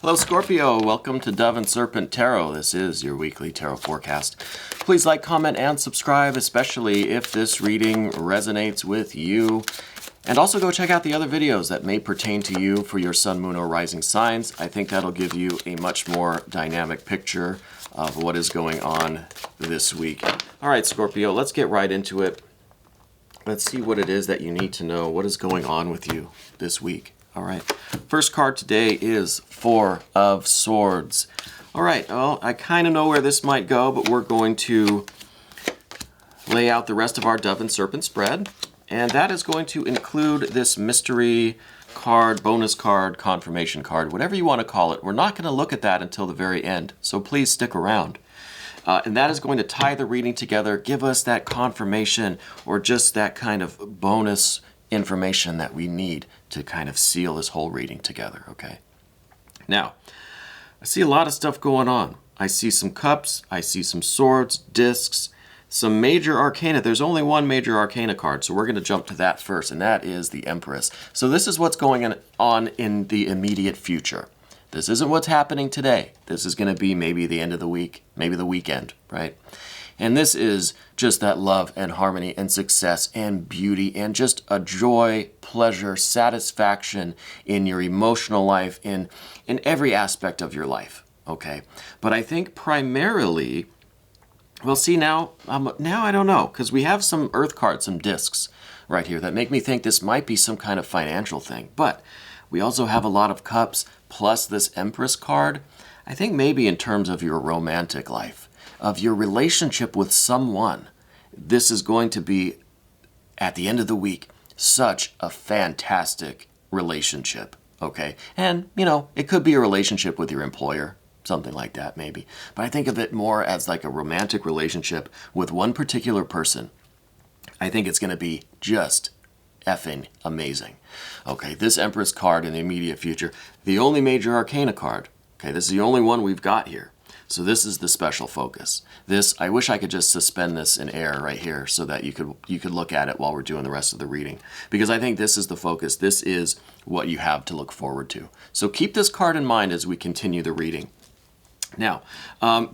Hello Scorpio, welcome to Dove and Serpent Tarot. This is your weekly tarot forecast. Please like, comment, and subscribe, especially if this reading resonates with you. And also go check out the other videos that may pertain to you for your sun, moon, or rising signs. I think that'll give you a much more dynamic picture of what is going on this week. All right, Scorpio, let's get right into it. Let's see what it is that you need to know. What is going on with you this week? All right. First card today is Four of Swords. All right. Well, I kind of know where this might go, but we're going to lay out the rest of our Dove and Serpent spread. And that is going to include this mystery card, bonus card, confirmation card, whatever you want to call it. We're not going to look at that until the very end, so please stick around. And that is going to tie the reading together, give us that confirmation or just that kind of bonus information that we need to kind of seal this whole reading together, okay? Now, I see a lot of stuff going on. I see some cups, I see some swords, discs, some major arcana. There's only one major arcana card, so we're going to jump to that first, and that is the Empress. So this is what's going on in the immediate future. This isn't what's happening today. This is going to be maybe the end of the week, maybe the weekend, right? And this is just that love and harmony and success and beauty and just a joy, pleasure, satisfaction in your emotional life, in every aspect of your life, okay? But I think primarily, well, see now I don't know, because we have some earth cards, some discs right here that make me think this might be some kind of financial thing. But we also have a lot of cups plus this Empress card. I think maybe in terms of your romantic life, of your relationship with someone, this is going to be, at the end of the week, such a fantastic relationship, okay? And, you know, it could be a relationship with your employer, something like that maybe. But I think of it more as like a romantic relationship with one particular person. I think it's going to be just effing amazing. Okay, this Empress card in the immediate future, the only major arcana card, okay, this is the only one we've got here. So this is the special focus. This, I wish I could just suspend this in air right here so that you could look at it while we're doing the rest of the reading. Because I think this is the focus. This is what you have to look forward to. So keep this card in mind as we continue the reading. Now,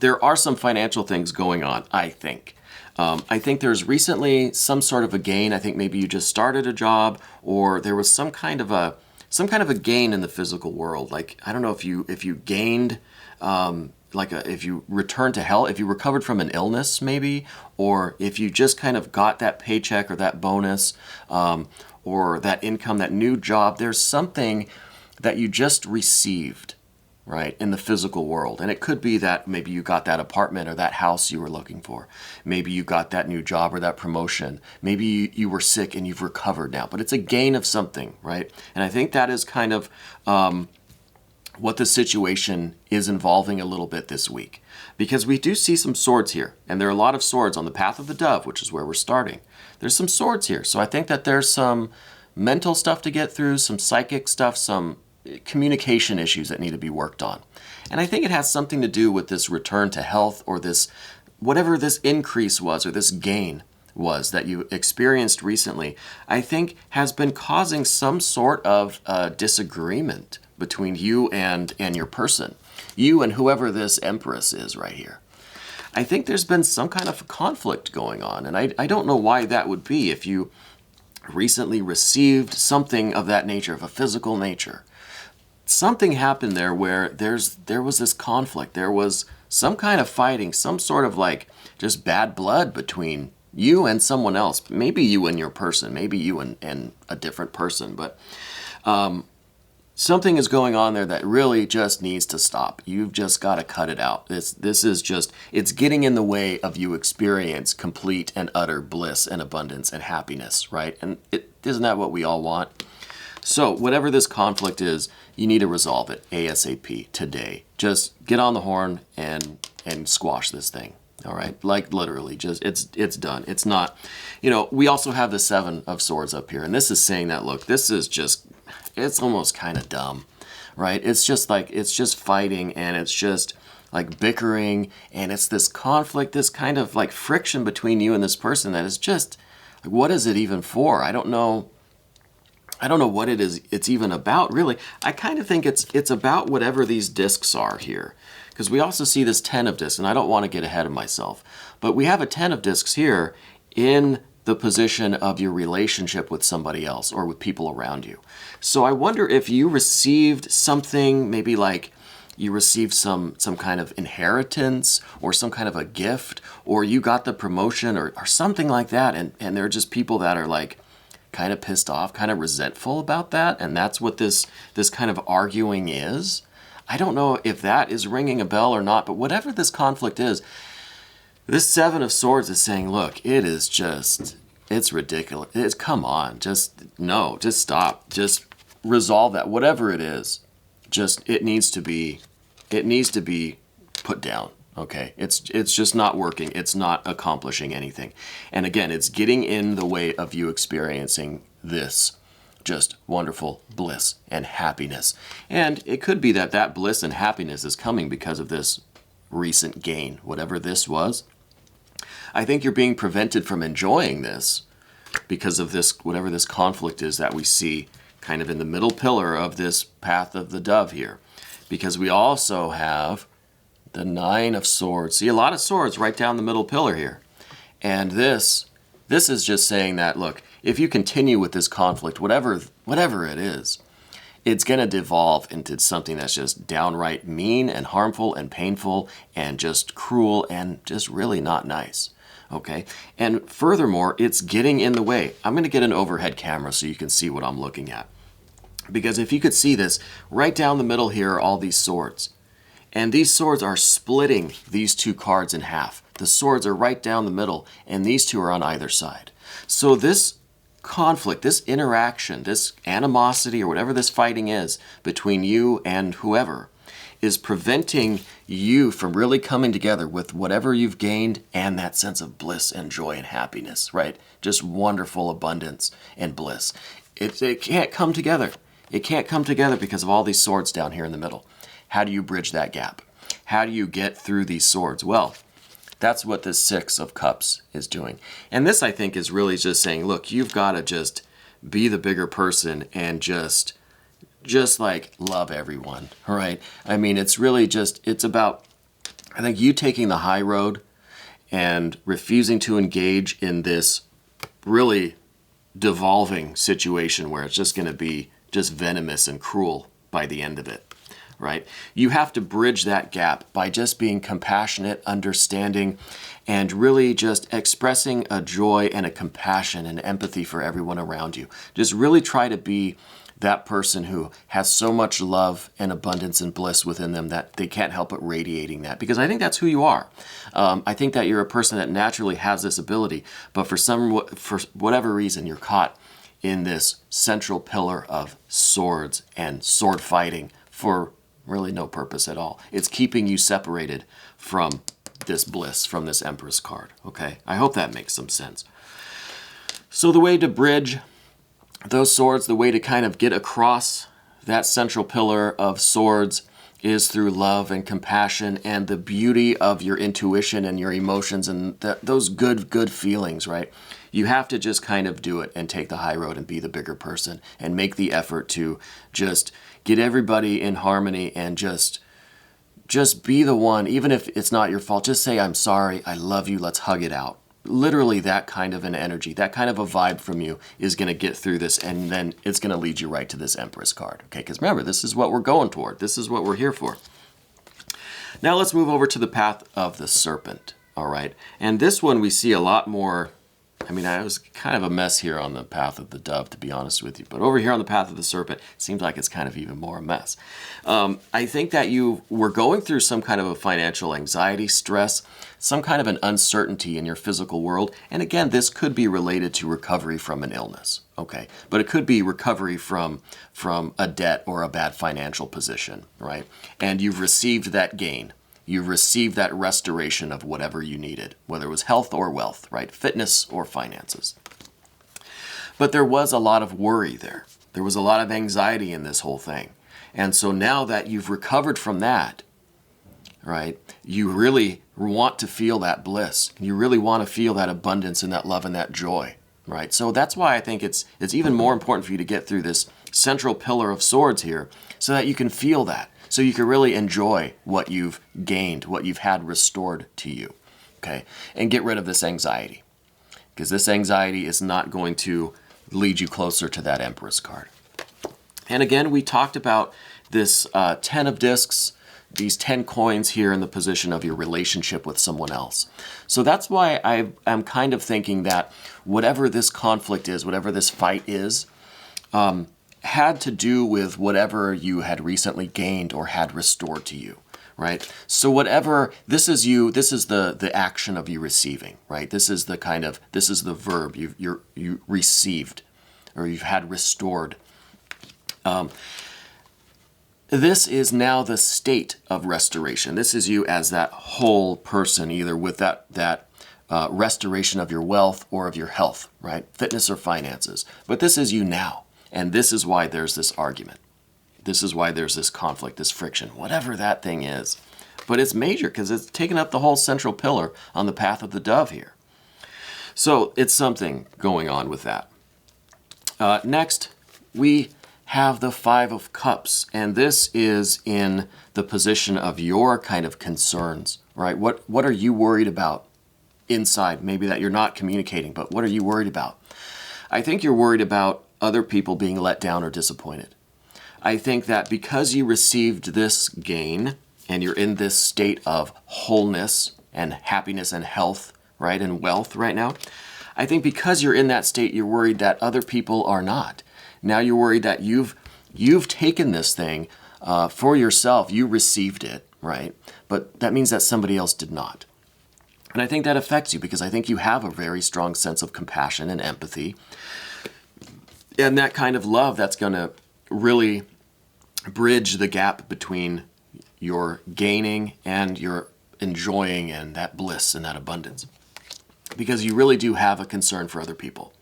there are some financial things going on, I think. I think there's recently some sort of a gain. I think maybe you just started a job, or there was some kind of a gain in the physical world. Like, I don't know if you gained, if you returned to health, if you recovered from an illness maybe, or if you just kind of got that paycheck or that bonus, or that income, that new job. There's something that you just received, right, in the physical world. And it could be that maybe you got that apartment or that house you were looking for. Maybe you got that new job or that promotion. Maybe you were sick and you've recovered now. But it's a gain of something, right? And I think that is kind of what the situation is involving a little bit this week. Because we do see some swords here. And there are a lot of swords on the path of the dove, which is where we're starting. There's some swords here. So I think that there's some mental stuff to get through, some psychic stuff, some communication issues that need to be worked on. And I think it has something to do with this return to health, or this, whatever this increase was, or this gain was that you experienced recently, I think has been causing some sort of disagreement between you and your person, you and whoever this Empress is right here. I think there's been some kind of conflict going on, and I don't know why that would be. If you recently received something of that nature, of a physical nature, something happened there where there was this conflict. There was some kind of fighting, some sort of like just bad blood between you and someone else. Maybe you and your person, maybe you and a different person, but something is going on there that really just needs to stop. You've just got to cut it out. This is just, it's getting in the way of you experience complete and utter bliss and abundance and happiness, right? And isn't that what we all want? So whatever this conflict is, you need to resolve it ASAP today. Just get on the horn and squash this thing. All right, like literally, just it's done. It's not, you know. We also have the Seven of Swords up here, and this is saying that, look, this is just, it's almost kind of dumb, right? It's just like, it's just fighting, and it's just like bickering, and it's this conflict, this kind of like friction between you and this person that is just, like, what is it even for? I don't know. I don't know what it is it's even about, really. I kind of think it's about whatever these discs are here. Because we also see this 10 of discs, and I don't want to get ahead of myself. But we have a 10 of discs here in the position of your relationship with somebody else or with people around you. So I wonder if you received something, maybe like you received some kind of inheritance or some kind of a gift, or you got the promotion or something like that. And there are just people that are like kind of pissed off, kind of resentful about that. And that's what this kind of arguing is. I don't know if that is ringing a bell or not, but whatever this conflict is, this 7 of Swords is saying, look, it's ridiculous. Come on, just stop. Just resolve that. Whatever it is, it needs to be put down. Okay, it's just not working. It's not accomplishing anything. And again, it's getting in the way of you experiencing this just wonderful bliss and happiness. And it could be that bliss and happiness is coming because of this recent gain, whatever this was. I think you're being prevented from enjoying this because of this, whatever this conflict is that we see kind of in the middle pillar of this path of the dove here. Because we also have the 9 of Swords. See, a lot of swords right down the middle pillar here. And this is just saying that, look, if you continue with this conflict, whatever it is, it's going to devolve into something that's just downright mean and harmful and painful and just cruel and just really not nice. Okay? And furthermore, it's getting in the way. I'm going to get an overhead camera so you can see what I'm looking at. Because if you could see this, right down the middle here are all these swords. And these swords are splitting these 2 cards in half. The swords are right down the middle, and these 2 are on either side. So this conflict, this interaction, this animosity, or whatever this fighting is between you and whoever, is preventing you from really coming together with whatever you've gained and that sense of bliss and joy and happiness, right? Just wonderful abundance and bliss. It can't come together. It can't come together because of all these swords down here in the middle. How do you bridge that gap? How do you get through these swords? Well, that's what this 6 of Cups is doing. And this, I think, is really just saying, look, you've got to just be the bigger person and just like love everyone, all right? I mean, it's really just, it's about, I think, you taking the high road and refusing to engage in this really devolving situation where it's just going to be just venomous and cruel by the end of it. Right? You have to bridge that gap by just being compassionate, understanding, and really just expressing a joy and a compassion and empathy for everyone around you. Just really try to be that person who has so much love and abundance and bliss within them that they can't help but radiating that. Because I think that's who you are. I think that you're a person that naturally has this ability, but for whatever reason, you're caught in this central pillar of swords and sword fighting for really no purpose at all. It's keeping you separated from this bliss, from this Empress card, okay? I hope that makes some sense. So the way to bridge those swords, the way to kind of get across that central pillar of swords is through love and compassion and the beauty of your intuition and your emotions and those good feelings, right? You have to just kind of do it and take the high road and be the bigger person and make the effort to just get everybody in harmony and just be the one, even if it's not your fault. Just say, I'm sorry, I love you, let's hug it out. Literally that kind of an energy, that kind of a vibe from you is going to get through this, and then it's going to lead you right to this Empress card. Okay, because remember, this is what we're going toward. This is what we're here for. Now let's move over to the path of the Serpent. All right, and this one we see a lot more. I mean, I was kind of a mess here on the path of the dove, to be honest with you. But over here on the path of the serpent, it seems like it's kind of even more a mess. I think that you were going through some kind of a financial anxiety, stress, some kind of an uncertainty in your physical world. And again, this could be related to recovery from an illness, okay? But it could be recovery from a debt or a bad financial position, right? And you've received that gain. You received that restoration of whatever you needed, whether it was health or wealth, right? Fitness or finances. But there was a lot of worry there. There was a lot of anxiety in this whole thing. And so now that you've recovered from that, right, you really want to feel that bliss. You really want to feel that abundance and that love and that joy, right? So that's why I think it's even more important for you to get through this central pillar of swords here so that you can feel that, so you can really enjoy what you've gained, what you've had restored to you, okay? And get rid of this anxiety, because this anxiety is not going to lead you closer to that Empress card. And again, we talked about this 10 of discs, these 10 coins here in the position of your relationship with someone else. So that's why I'm kind of thinking that whatever this conflict is, whatever this fight is, had to do with whatever you had recently gained or had restored to you, right? So whatever, this is you, this is the action of you receiving, right? This is the verb, you received, or you've had restored. This is now the state of restoration. This is you as that whole person, either with that restoration of your wealth or of your health, right? Fitness or finances. But this is you now. And this is why there's this argument. This is why there's this conflict, this friction, whatever that thing is. But it's major because it's taken up the whole central pillar on the path of the dove here. So it's something going on with that. Next, we have the 5 of Cups, and this is in the position of your kind of concerns, right? What are you worried about inside? Maybe that you're not communicating, but what are you worried about? I think you're worried about other people being let down or disappointed. I think that because you received this gain and you're in this state of wholeness and happiness and health, right, and wealth right now, I think because you're in that state, you're worried that other people are not. Now you're worried that you've taken this thing for yourself. You received it, right? But that means that somebody else did not. And I think that affects you because I think you have a very strong sense of compassion and empathy. And that kind of love that's going to really bridge the gap between your gaining and your enjoying and that bliss and that abundance. Because you really do have a concern for other people.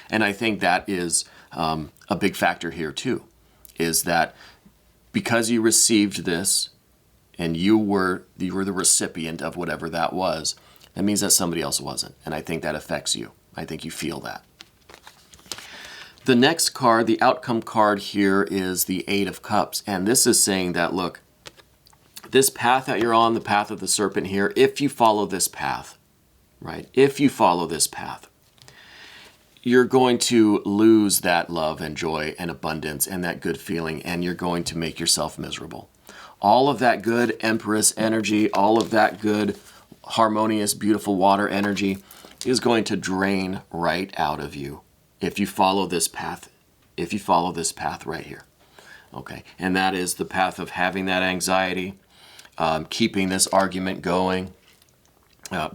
And I think that is a big factor here too, is that because you received this and you were the recipient of whatever that was, that means that somebody else wasn't. And I think that affects you. I think you feel that. The next card, the outcome card here, is the 8 of Cups. And this is saying that, look, this path that you're on, the path of the serpent here, if you follow this path, right? If you follow this path, you're going to lose that love and joy and abundance and that good feeling, and you're going to make yourself miserable. All of that good Empress energy, all of that good, harmonious, beautiful water energy is going to drain right out of you if you follow this path, right here. Okay, and that is the path of having that anxiety, keeping this argument going,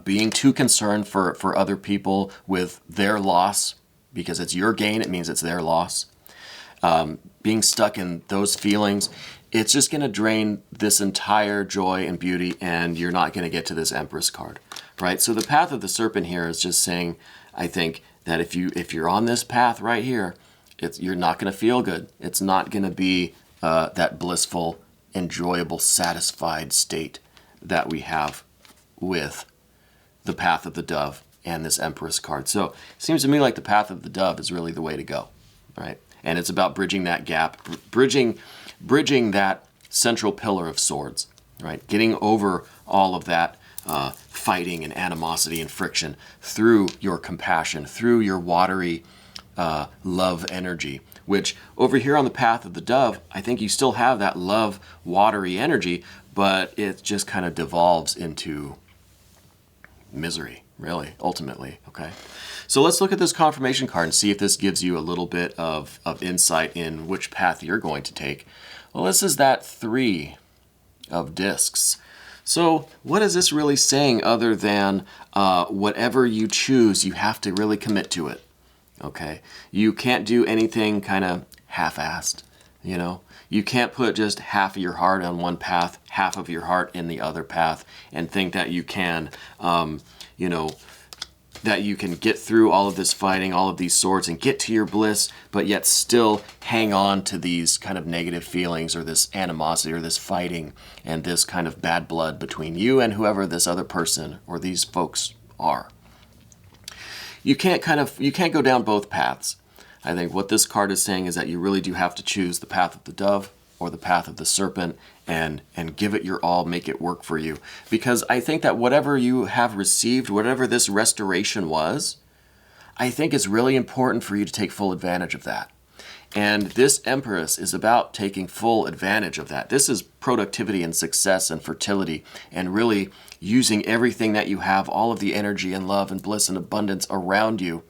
being too concerned for other people with their loss, because it's your gain, it means it's their loss. Being stuck in those feelings, it's just going to drain this entire joy and beauty, and you're not going to get to this Empress card, right? So the path of the serpent here is just saying, I think, that if you're on this path right here, you're not going to feel good. It's not going to be that blissful, enjoyable, satisfied state that we have with the path of the dove and this Empress card. So it seems to me like the path of the dove is really the way to go, right? And it's about bridging that gap, bridging that central pillar of swords, right? Getting over all of that fighting and animosity and friction through your compassion, through your watery love energy, which over here on the path of the dove, I think you still have that love, watery energy, but it just kind of devolves into misery, really, ultimately, okay? So let's look at this confirmation card and see if this gives you a little bit of insight in which path you're going to take. Well, this is that 3 of discs. So what is this really saying other than whatever you choose, you have to really commit to it, okay? You can't do anything kind of half-assed, you know? You can't put just half of your heart on one path, half of your heart in the other path, and think that you can, that you can get through all of this fighting, all of these swords, and get to your bliss, but yet still hang on to these kind of negative feelings or this animosity or this fighting and this kind of bad blood between you and whoever this other person or these folks are. you can't go down both paths. I think what this card is saying is that you really do have to choose the path of the dove or the path of the serpent and give it your all, make it work for you. Because I think that whatever you have received, whatever this restoration was, I think it's really important for you to take full advantage of that. And this Empress is about taking full advantage of that. This is productivity and success and fertility and really using everything that you have, all of the energy and love and bliss and abundance around you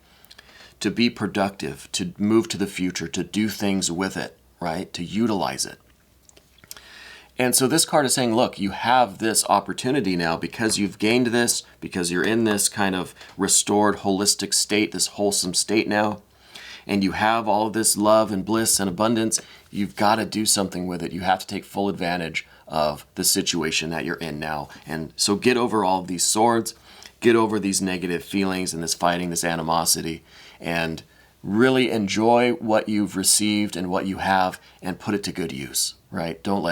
to be productive, to move to the future, to do things with it, right? To utilize it. And so this card is saying, look, you have this opportunity now because you've gained this, because you're in this kind of restored, holistic state, this wholesome state now, and you have all of this love and bliss and abundance. You've got to do something with it. You have to take full advantage of the situation that you're in now. And so get over all of these swords, get over these negative feelings and this fighting, this animosity, and really enjoy what you've received and what you have and put it to good use, right? Don't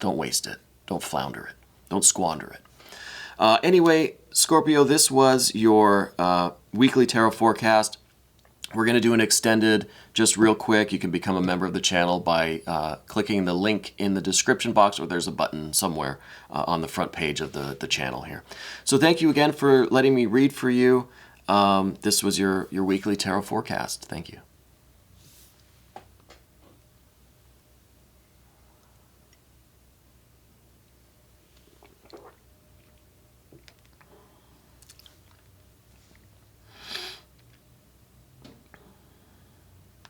waste it. Don't flounder it. Don't squander it. Anyway, Scorpio, this was your weekly tarot forecast. We're going to do an extended, just real quick. You can become a member of the channel by clicking the link in the description box, or there's a button somewhere on the front page of the channel here. So thank you again for letting me read for you. This was your weekly tarot forecast. Thank you.